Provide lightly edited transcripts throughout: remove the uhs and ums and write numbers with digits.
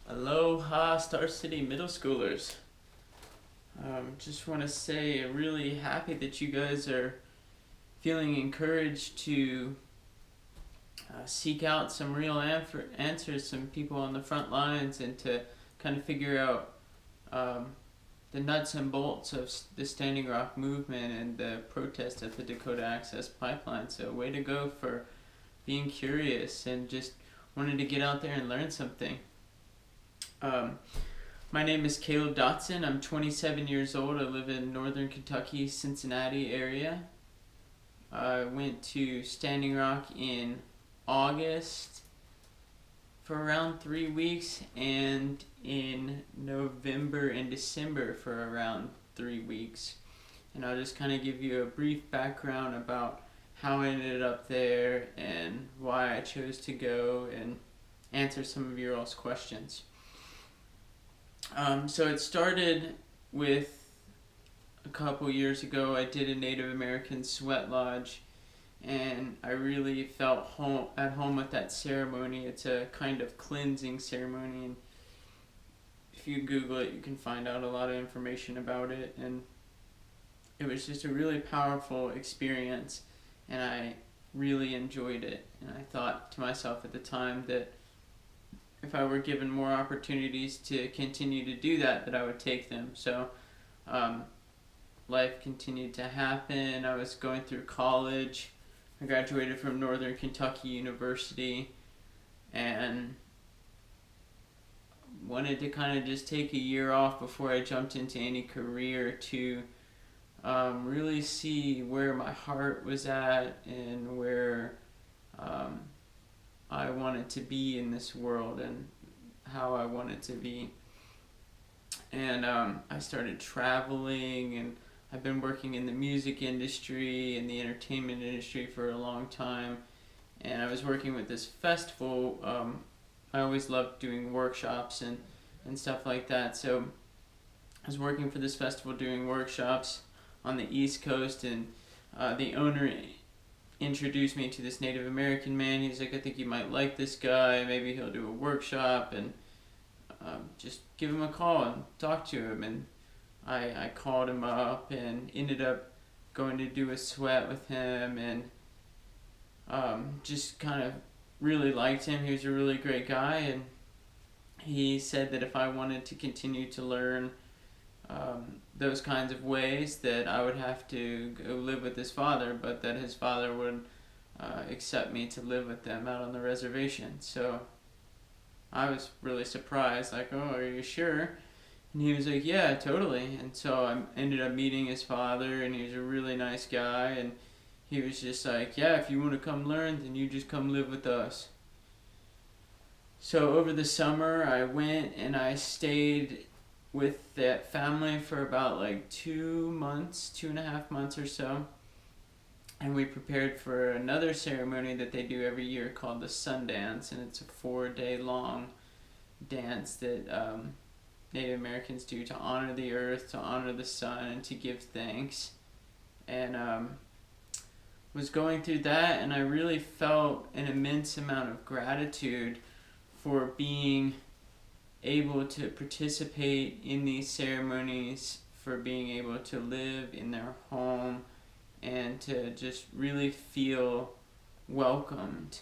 Aloha Star City middle schoolers. Just want to say I'm really happy that you guys are feeling encouraged to seek out some real answers, some people on the front lines, and to kind of figure out the nuts and bolts of the Standing Rock movement and the protest at the Dakota Access Pipeline. So way to go for being curious and just wanted to get out there and learn something. My name is Caleb Dotson. I'm 27 years old. I live in northern Kentucky, Cincinnati area. I went to Standing Rock in August for around 3 weeks, and in November and December for around 3 weeks. And I'll just kind of give you a brief background about how I ended up there and why I chose to go, and answer some of your all's questions. So it started with a couple years ago. I did a Native American sweat lodge, and I really felt at home with that ceremony. It's a kind of cleansing ceremony, and if you Google it, you can find out a lot of information about it. And it was just a really powerful experience, and I really enjoyed it. And I thought to myself at the time that if I were given more opportunities to continue to do that I would take them. So life continued to happen. I was going through college. I graduated from Northern Kentucky University and wanted to kind of just take a year off before I jumped into any career to really see where my heart was at and where I wanted to be in this world and how I wanted to be. And I started traveling, and I've been working in the music industry and the entertainment industry for a long time. And I was working with this festival. I always loved doing workshops and stuff like that. So I was working for this festival doing workshops on the East Coast, and the owner introduced me to this Native American man. He's like, I think you might like this guy, maybe he'll do a workshop, and just give him a call and talk to him. And I called him up and ended up going to do a sweat with him, and just kind of really liked him. He was a really great guy, and he said that if I wanted to continue to learn those kinds of ways, that I would have to go live with his father, but that his father would accept me to live with them out on the reservation. So I was really surprised, like, oh, are you sure? And he was like, yeah, totally. And so I ended up meeting his father, and he was a really nice guy, and he was just like, yeah, if you want to come learn, then you just come live with us. So over the summer I went and I stayed with that family for about like 2.5 months or so, and we prepared for another ceremony that they do every year called the Sundance, and it's a 4-day long dance that Native Americans do to honor the earth, to honor the sun, and to give thanks. And was going through that, and I really felt an immense amount of gratitude for being able to participate in these ceremonies, for being able to live in their home, and to just really feel welcomed.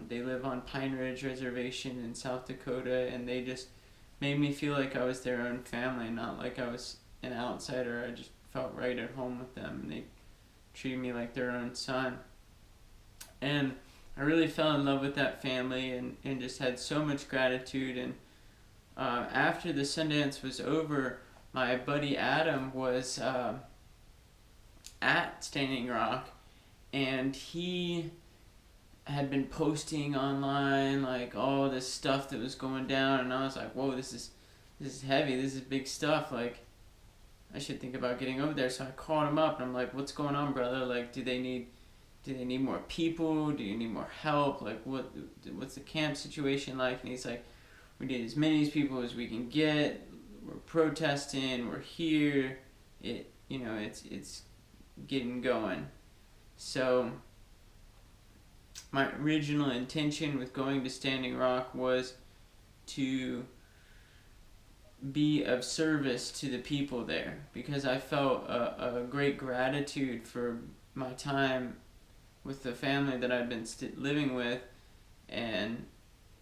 They live on Pine Ridge Reservation in South Dakota, and they just made me feel like I was their own family, not like I was an outsider. I just felt right at home with them, and they treated me like their own son. And I really fell in love with that family, and just had so much gratitude. And after the Sundance was over, my buddy Adam was at Standing Rock, and he had been posting online like all this stuff that was going down, and I was like, whoa, this is heavy, this is big stuff, like I should think about getting over there. So I called him up and I'm like, what's going on, brother? Like, do they need more people? Do you need more help? Like, what's the camp situation like? And he's like, we need as many people as we can get. We're protesting. We're here. It's getting going. So my original intention with going to Standing Rock was to be of service to the people there, because I felt a great gratitude for my time with the family that I'd been living with, and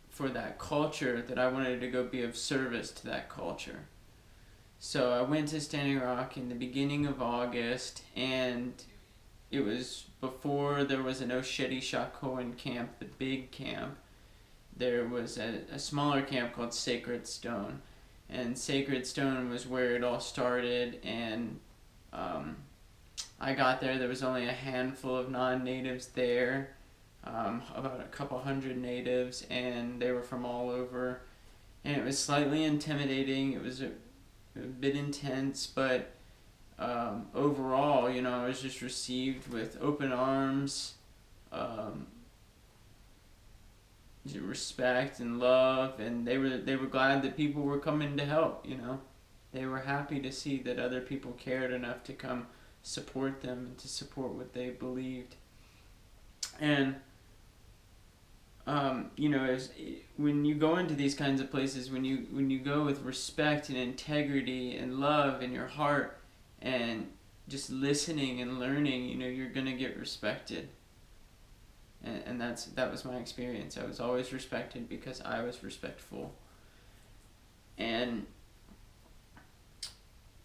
for that culture, that I wanted to go be of service to that culture. So I went to Standing Rock in the beginning of August, and it was before there was an Osheti-Shakoan camp, the big camp. There was a smaller camp called Sacred Stone, and Sacred Stone was where it all started. And I got there was only a handful of non-natives there, about a couple hundred natives, and they were from all over, and it was slightly intimidating. It was a bit intense, but overall, I was just received with open arms, respect and love, and they were glad that people were coming to help. They were happy to see that other people cared enough to come support them and to support what they believed. And when you go into these kinds of places, when you go with respect and integrity and love in your heart, and just listening and learning, you're gonna get respected. And that was my experience. I was always respected because I was respectful. And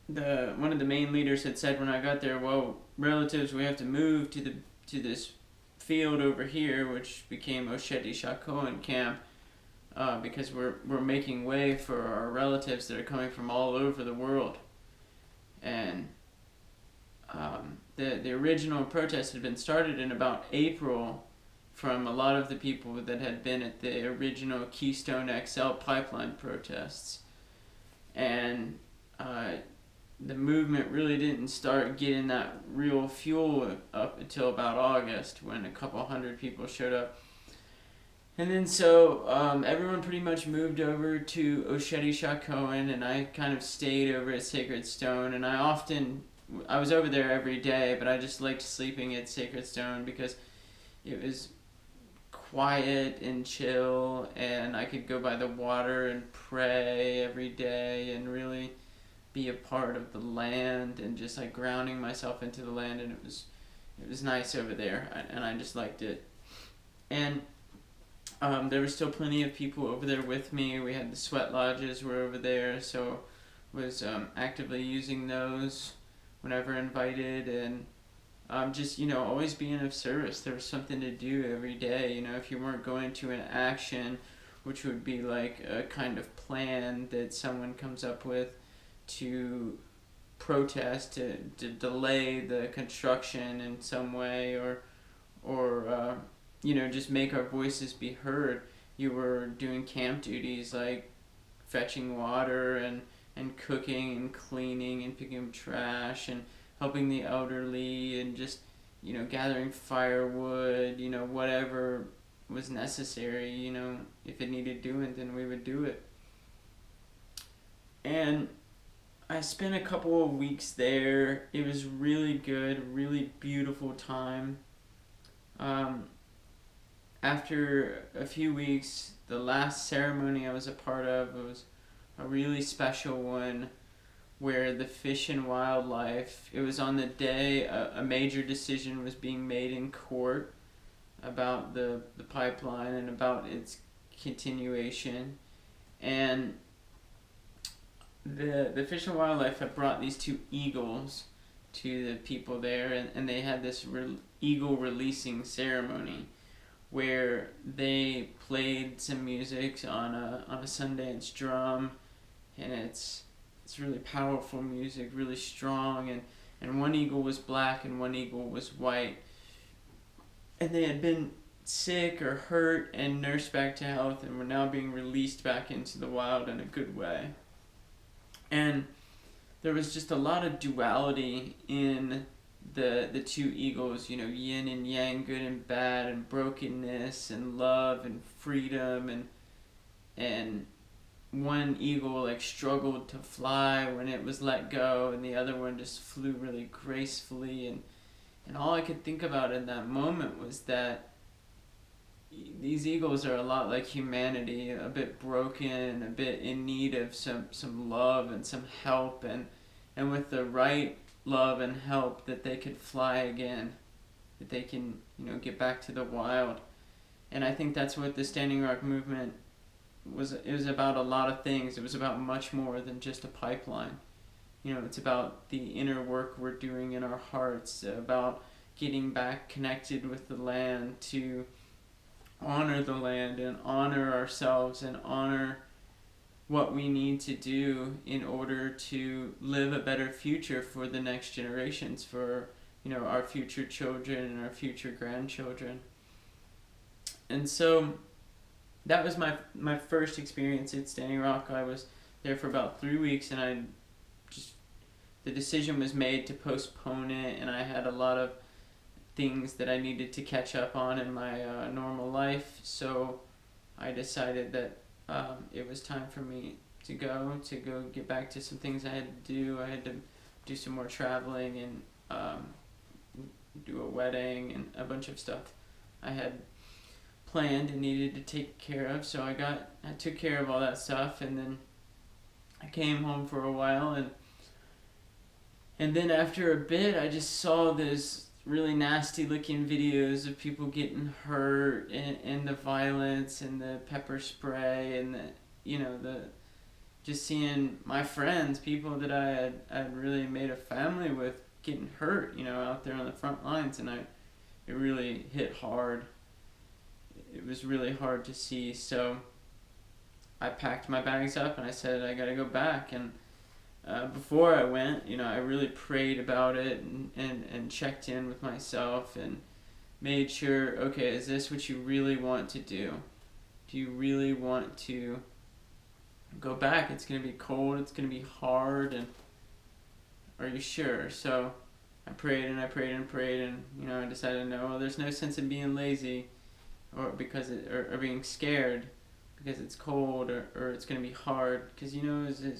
one of the main leaders had said when I got there, "Well, relatives, we have to move to this field over here," which became Osheti-Shakoan camp, because we're making way for our relatives that are coming from all over the world. And the original protest had been started in about April from a lot of the people that had been at the original Keystone XL pipeline protests. And the movement really didn't start getting that real fuel up until about August, when a couple hundred people showed up. And then so everyone pretty much moved over to Osheti-Shakoan, and I kind of stayed over at Sacred Stone. And I was over there every day, but I just liked sleeping at Sacred Stone because it was quiet and chill, and I could go by the water and pray every day and really be a part of the land, and just like grounding myself into the land. And it was nice over there, and I just liked it. And there were still plenty of people over there with me. We had the sweat lodges were over there, so was actively using those whenever invited, and just always being of service. There was something to do every day. If you weren't going to an action, which would be like a kind of plan that someone comes up with to protest, to delay the construction in some way, or just make our voices be heard. You were doing camp duties like fetching water and cooking and cleaning and picking up trash and helping the elderly, and just gathering firewood, whatever was necessary. If it needed doing, then we would do it. And I spent a couple of weeks there. It was really good, really beautiful time. After a few weeks, the last ceremony I was a part of was a really special one, where the Fish and Wildlife, it was on the day a major decision was being made in court about the pipeline and about its continuation. And the Fish and Wildlife had brought these two eagles to the people there, and they had this eagle releasing ceremony where they played some music on a Sundance drum, and it's really powerful music, really strong, and one eagle was black and one eagle was white, and they had been sick or hurt and nursed back to health, and were now being released back into the wild in a good way. And there was just a lot of duality in the two eagles, yin and yang, good and bad, and brokenness and love and freedom, and one eagle struggled to fly when it was let go, and the other one just flew really gracefully, and all I could think about in that moment was that these eagles are a lot like humanity, a bit broken, a bit in need of some love and some help, and with the right love and help, that they could fly again, that they can, get back to the wild. And I think that's what the Standing Rock movement was. It was about a lot of things. It was about much more than just a pipeline. It's about the inner work we're doing in our hearts, about getting back connected with the land, to honor the land and honor ourselves and honor what we need to do in order to live a better future for the next generations, for our future children and our future grandchildren. And so that was my first experience at Standing Rock. I was there for about 3 weeks, and the decision was made to postpone it, and I had a lot of things that I needed to catch up on in my normal life. So I decided that it was time for me to go get back to some things I had to do. I had to do some more traveling and do a wedding and a bunch of stuff I had planned and needed to take care of. So I took care of all that stuff, and then I came home for a while, and then after a bit I just saw this really nasty looking videos of people getting hurt, and the violence and the pepper spray, and the just seeing my friends, people that I had really made a family with, getting hurt, out there on the front lines. And it really hit hard. It was really hard to see. So I packed my bags up and I said, I gotta go back. And before I went, I really prayed about it and checked in with myself and made sure, okay, is this what you really want to do? Do you really want to go back? It's going to be cold, it's going to be hard, and are you sure? So I prayed and I prayed and prayed, and I decided, no, well, there's no sense in being lazy or being scared because it's cold or it's going to be hard, because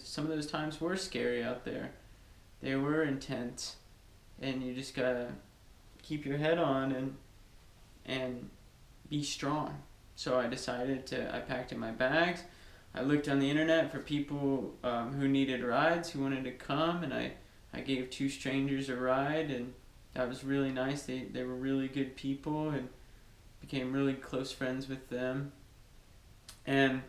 some of those times were scary out there. They were intense, and you just gotta keep your head on and be strong. So I packed in my bags. I looked on the internet for people who needed rides, who wanted to come, and I gave 2 strangers a ride, and that was really nice. They were really good people, and became really close friends with them. And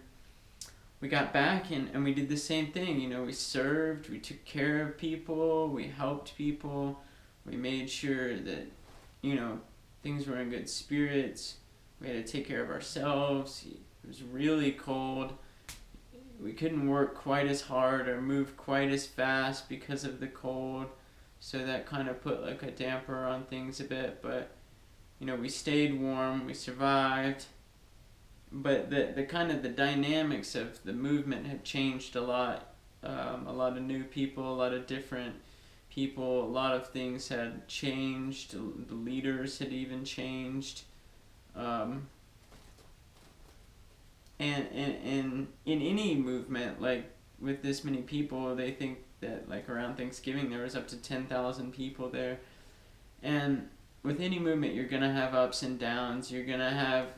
we got back, and we did the same thing. We served, we took care of people, we helped people, we made sure that things were in good spirits. We had to take care of ourselves. It was really cold. We couldn't work quite as hard or move quite as fast because of the cold, so that kind of put like a damper on things a bit. But we stayed warm, we survived. But the kind of the dynamics of the movement had changed a lot. A lot of new people, a lot of different people, a lot of things had changed. The leaders had even changed. And in any movement, like with this many people, they think that like around Thanksgiving there was up to 10,000 people there. And with any movement, you're gonna have ups and downs. You're gonna have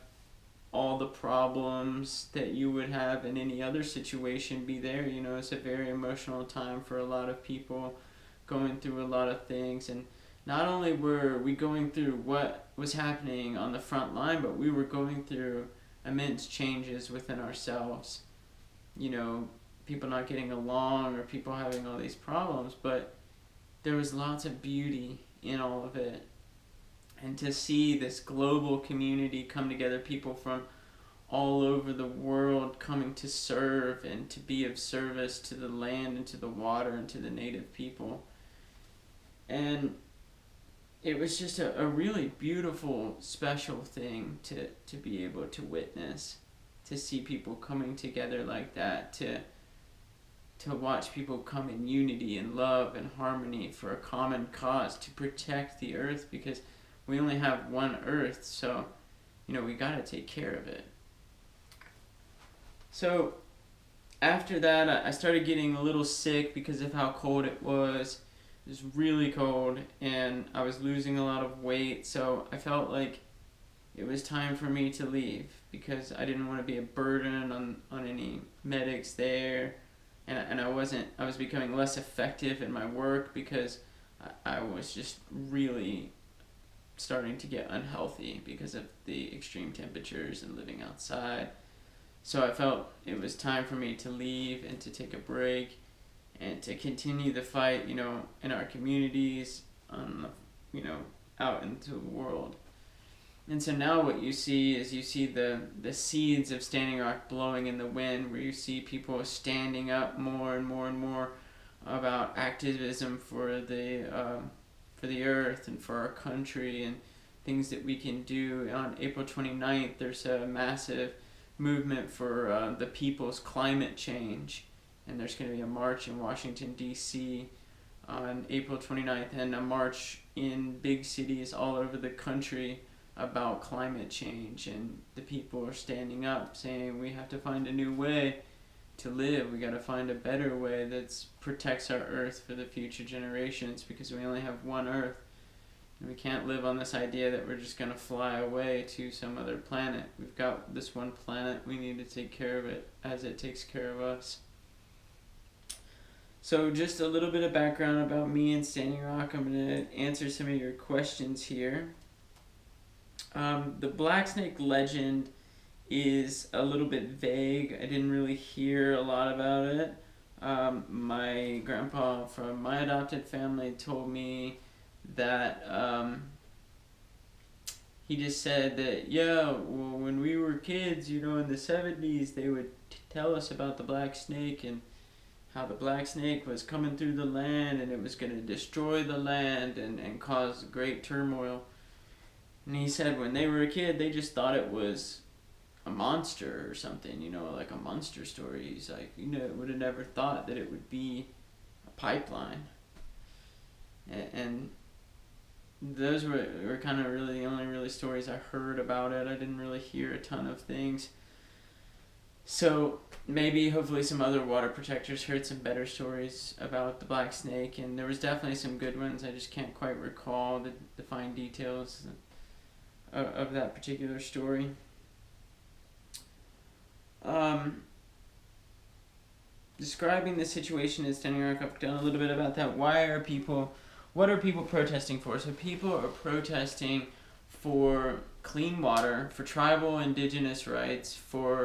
all the problems that you would have in any other situation be there. It's a very emotional time for a lot of people, going through a lot of things. And not only were we going through what was happening on the front line, but we were going through immense changes within ourselves. People not getting along, or people having all these problems, but there was lots of beauty in all of it. And to see this global community come together, people from all over the world coming to serve and to be of service to the land and to the water and to the native people. And it was just a really beautiful, special thing to be able to witness, to see people coming together like that, to watch people come in unity and love and harmony for a common cause, to protect the earth, because we only have one earth, so we gotta take care of it. So after that, I started getting a little sick because of how cold it was. It was really cold, and I was losing a lot of weight, so I felt like it was time for me to leave because I didn't want to be a burden on any medics there, and I was becoming less effective in my work because I was just really starting to get unhealthy because of the extreme temperatures and living outside. So I felt it was time for me to leave and to take a break and to continue the fight, in our communities, out into the world. And so now what you see is the seeds of Standing Rock blowing in the wind, where you see people standing up more and more and more about activism for the earth and for our country and things that we can do. On April 29th, there's a massive movement for the people's climate change, and there's going to be a march in Washington, D.C. on April 29th, and a march in big cities all over the country about climate change, and the people are standing up saying we have to find a new way to live. We got to find a better way that protects our earth for the future generations, because we only have one earth, and we can't live on this idea that we're just going to fly away to some other planet. We've got this one planet, we need to take care of it as it takes care of us. So just a little bit of background about me and Standing Rock. I'm going to answer some of your questions here. The Black Snake legend is a little bit vague. I didn't really hear a lot about it. My grandpa from my adopted family told me that he just said that, when we were kids, in the 70s, they would tell us about the Black Snake and how the Black Snake was coming through the land and it was going to destroy the land and cause great turmoil. And he said when they were a kid, they just thought it was a monster or something, like a monster story. He's like, would have never thought that it would be a pipeline. And those were kind of really the only really stories I heard about it. I didn't really hear a ton of things. So maybe, hopefully, some other water protectors heard some better stories about the Black Snake, and there was definitely some good ones. I just can't quite recall the fine details of that particular story. Describing the situation in Standing Rock, I've done a little bit about that. What are people protesting for? So people are protesting for clean water, for tribal indigenous rights, for